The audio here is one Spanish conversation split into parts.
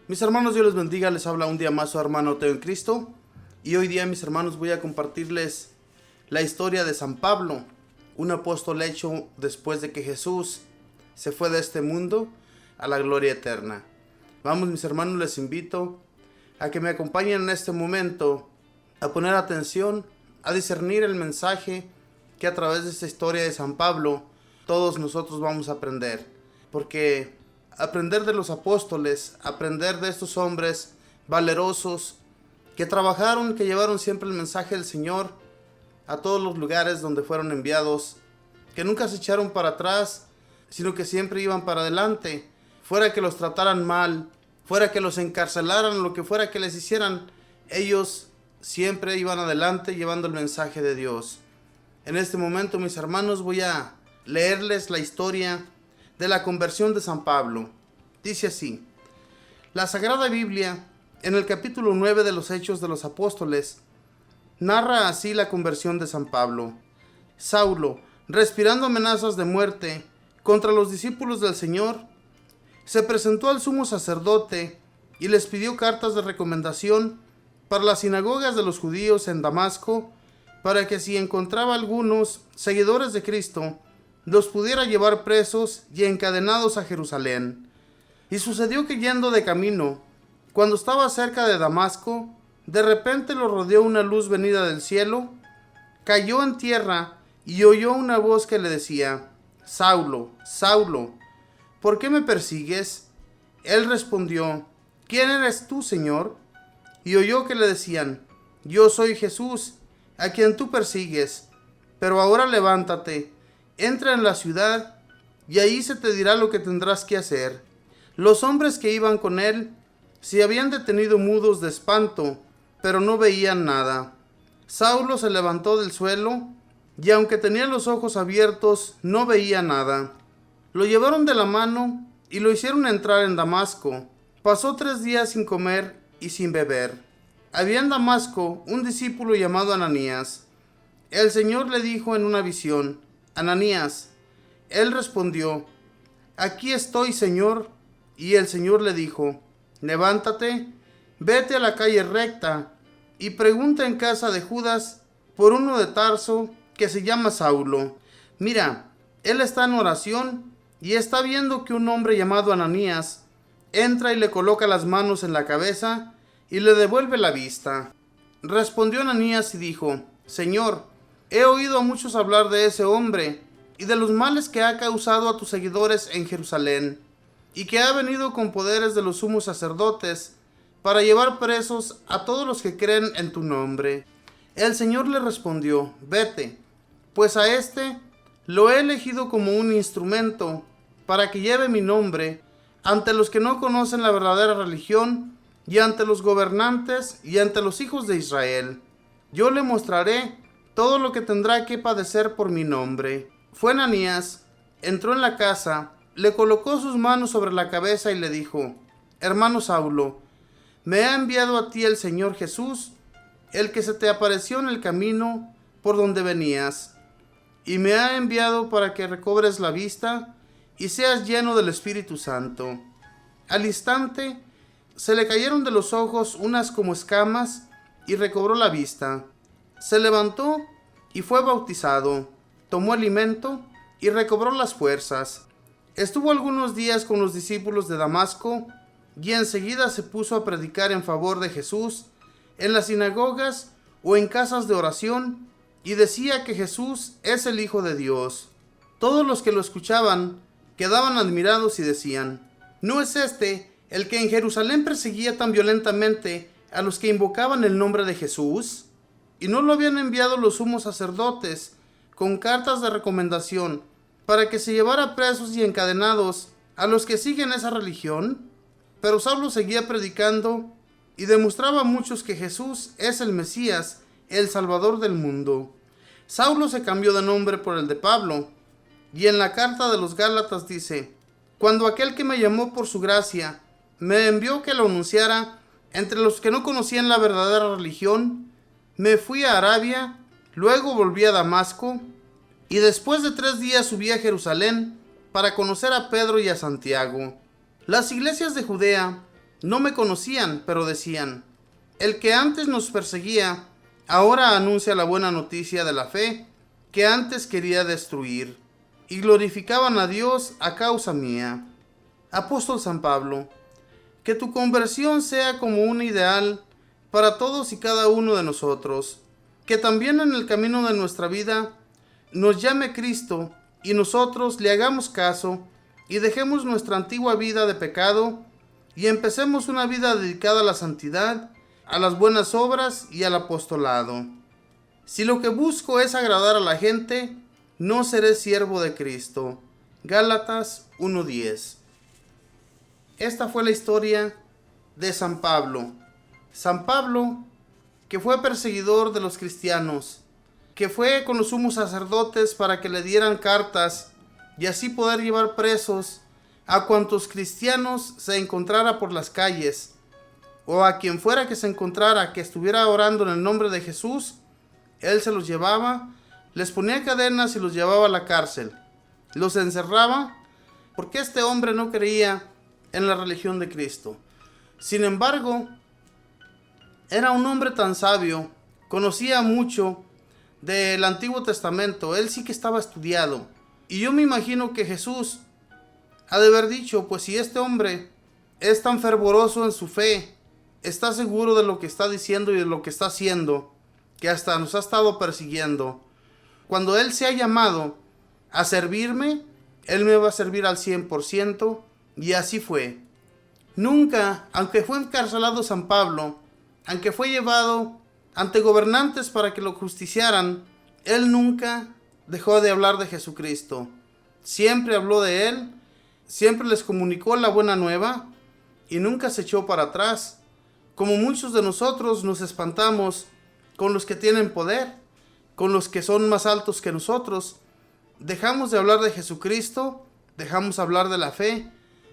Mis hermanos, Dios les bendiga, les habla un día más su hermano Teo en Cristo. Y hoy día, mis hermanos, voy a compartirles la historia de San Pablo, un apóstol hecho después de que Jesús se fue de este mundo a la gloria eterna. Vamos, mis hermanos, les invito a que me acompañen en este momento, a poner atención, a discernir el mensaje que a través de esta historia de San Pablo todos nosotros vamos a aprender. Porque aprender de los apóstoles, aprender de estos hombres valerosos que trabajaron, que llevaron siempre el mensaje del Señor a todos los lugares donde fueron enviados, que nunca se echaron para atrás, sino que siempre iban para adelante, fuera que los trataran mal, fuera que los encarcelaran, lo que fuera que les hicieran, ellos siempre iban adelante llevando el mensaje de Dios. En este momento, mis hermanos, voy a leerles la historia de la conversión de San Pablo. Dice así: la Sagrada Biblia, en el capítulo 9 de los Hechos de los Apóstoles, narra así la conversión de San Pablo. Saulo, respirando amenazas de muerte contra los discípulos del Señor, se presentó al sumo sacerdote y les pidió cartas de recomendación para las sinagogas de los judíos en Damasco, para que si encontraba algunos seguidores de Cristo, los pudiera llevar presos y encadenados a Jerusalén. Y sucedió que yendo de camino, cuando estaba cerca de Damasco, de repente lo rodeó una luz venida del cielo, cayó en tierra y oyó una voz que le decía: Saulo, Saulo, ¿por qué me persigues? Él respondió: ¿quién eres tú, Señor? Y oyó que le decían: yo soy Jesús, a quien tú persigues. Pero ahora levántate, entra en la ciudad, y ahí se te dirá lo que tendrás que hacer. Los hombres que iban con él se habían detenido mudos de espanto, pero no veían nada. Saulo se levantó del suelo, y aunque tenía los ojos abiertos, no veía nada. Lo llevaron de la mano y lo hicieron entrar en Damasco. Pasó 3 días sin comer y sin beber. Había en Damasco un discípulo llamado Ananías. El Señor le dijo en una visión: Ananías. Él respondió: aquí estoy, Señor. Y el Señor le dijo: levántate, vete a la calle recta y pregunta en casa de Judas por uno de Tarso que se llama Saulo. Mira, él está en oración y está viendo que un hombre llamado Ananías entra y le coloca las manos en la cabeza y le devuelve la vista. Respondió Ananías y dijo: Señor, he oído a muchos hablar de ese hombre y de los males que ha causado a tus seguidores en Jerusalén, y que ha venido con poderes de los sumos sacerdotes para llevar presos a todos los que creen en tu nombre. El Señor le respondió: vete, pues a este lo he elegido como un instrumento para que lleve mi nombre ante los que no conocen la verdadera religión, y ante los gobernantes y ante los hijos de Israel. Yo le mostraré todo lo que tendrá que padecer por mi nombre. Fue Ananías, entró en la casa, le colocó sus manos sobre la cabeza y le dijo: hermano Saulo, me ha enviado a ti el Señor Jesús, el que se te apareció en el camino por donde venías, y me ha enviado para que recobres la vista y seas lleno del Espíritu Santo. Al instante se le cayeron de los ojos unas como escamas y recobró la vista. Se levantó y fue bautizado, tomó alimento y recobró las fuerzas. Estuvo algunos días con los discípulos de Damasco y enseguida se puso a predicar en favor de Jesús en las sinagogas o en casas de oración, y decía que Jesús es el Hijo de Dios. Todos los que lo escuchaban quedaban admirados y decían: ¿no es este el que en Jerusalén perseguía tan violentamente a los que invocaban el nombre de Jesús? ¿Y no lo habían enviado los sumos sacerdotes con cartas de recomendación para que se llevara presos y encadenados a los que siguen esa religión? Pero Saulo seguía predicando y demostraba a muchos que Jesús es el Mesías, el Salvador del mundo. Saulo se cambió de nombre por el de Pablo, y en la carta de los Gálatas dice: cuando aquel que me llamó por su gracia me envió que lo anunciara entre los que no conocían la verdadera religión, me fui a Arabia, luego volví a Damasco, y después de 3 días subí a Jerusalén para conocer a Pedro y a Santiago. Las iglesias de Judea no me conocían, pero decían: el que antes nos perseguía, ahora anuncia la buena noticia de la fe que antes quería destruir, y glorificaban a Dios a causa mía. Apóstol San Pablo, que tu conversión sea como un ideal para todos y cada uno de nosotros, que también en el camino de nuestra vida nos llame Cristo y nosotros le hagamos caso y dejemos nuestra antigua vida de pecado y empecemos una vida dedicada a la santidad, a las buenas obras y al apostolado. Si lo que busco es agradar a la gente, no seré siervo de Cristo. Gálatas 1:10. Esta fue la historia de San Pablo. San Pablo, que fue perseguidor de los cristianos, que fue con los sumos sacerdotes para que le dieran cartas y así poder llevar presos a cuantos cristianos se encontrara por las calles, o a quien fuera que se encontrara que estuviera orando en el nombre de Jesús. Él se los llevaba, les ponía cadenas y los llevaba a la cárcel. Los encerraba porque este hombre no creía en la religión de Cristo. Sin embargo, era un hombre tan sabio, conocía mucho del Antiguo Testamento, él sí que estaba estudiado. Y yo me imagino que Jesús ha de haber dicho: pues si este hombre es tan fervoroso en su fe, está seguro de lo que está diciendo y de lo que está haciendo, que hasta nos ha estado persiguiendo, cuando él se ha llamado a servirme, él me va a servir al 100%, y así fue. Nunca, aunque fue encarcelado San Pablo, aunque fue llevado ante gobernantes para que lo justiciaran, él nunca dejó de hablar de Jesucristo. Siempre habló de él, siempre les comunicó la buena nueva y nunca se echó para atrás. Como muchos de nosotros nos espantamos con los que tienen poder, con los que son más altos que nosotros, dejamos de hablar de Jesucristo, dejamos hablar de la fe,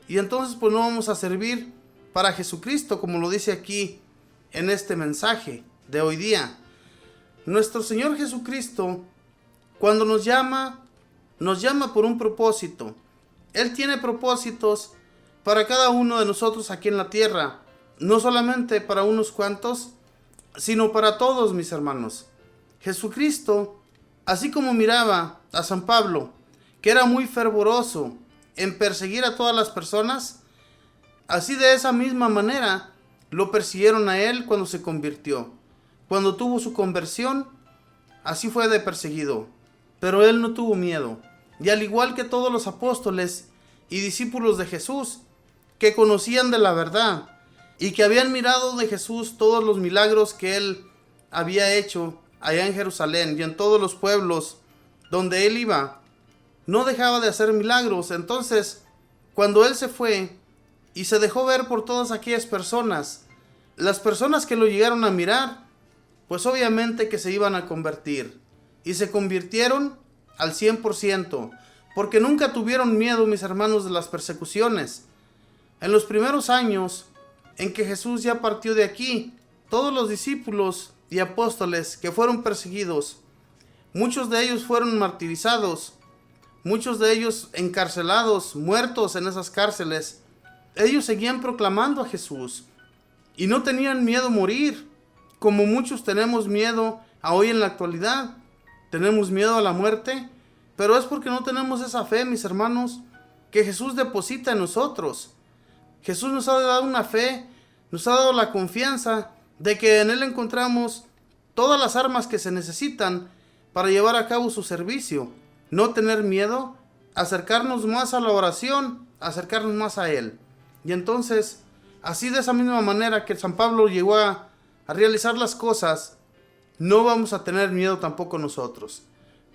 y entonces pues no vamos a servir para Jesucristo, como lo dice aquí en este mensaje de hoy día. Nuestro Señor Jesucristo, cuando nos llama por un propósito. Él tiene propósitos para cada uno de nosotros aquí en la tierra, no solamente para unos cuantos, sino para todos, mis hermanos. Jesucristo, así como miraba a San Pablo, que era muy fervoroso en perseguir a todas las personas, así de esa misma manera lo persiguieron a él cuando se convirtió. Cuando tuvo su conversión, así fue de perseguido. Pero él no tuvo miedo. Y al igual que todos los apóstoles y discípulos de Jesús, que conocían de la verdad y que habían mirado de Jesús todos los milagros que él había hecho allá en Jerusalén y en todos los pueblos donde él iba, no dejaba de hacer milagros. Entonces, cuando él se fue y se dejó ver por todas aquellas personas, las personas que lo llegaron a mirar, pues obviamente que se iban a convertir. Y se convirtieron al 100%, porque nunca tuvieron miedo, mis hermanos, de las persecuciones. En los primeros años en que Jesús ya partió de aquí, todos los discípulos y apóstoles que fueron perseguidos, muchos de ellos fueron martirizados, muchos de ellos encarcelados, muertos en esas cárceles. Ellos seguían proclamando a Jesús y no tenían miedo a morir, como muchos tenemos miedo a hoy en la actualidad. Tenemos miedo a la muerte, pero es porque no tenemos esa fe, mis hermanos, que Jesús deposita en nosotros. Jesús nos ha dado una fe, nos ha dado la confianza de que en Él encontramos todas las armas que se necesitan para llevar a cabo su servicio. No tener miedo, acercarnos más a la oración, acercarnos más a Él. Y entonces, así de esa misma manera que San Pablo llegó a realizar las cosas, no vamos a tener miedo tampoco nosotros,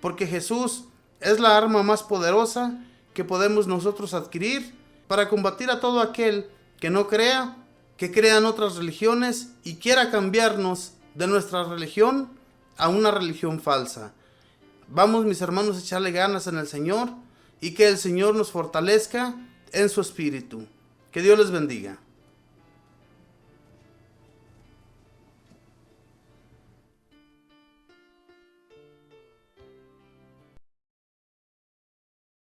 porque Jesús es la arma más poderosa que podemos nosotros adquirir para combatir a todo aquel que no crea, que crea en otras religiones y quiera cambiarnos de nuestra religión a una religión falsa. Vamos, mis hermanos, a echarle ganas en el Señor y que el Señor nos fortalezca en su espíritu. Que Dios les bendiga.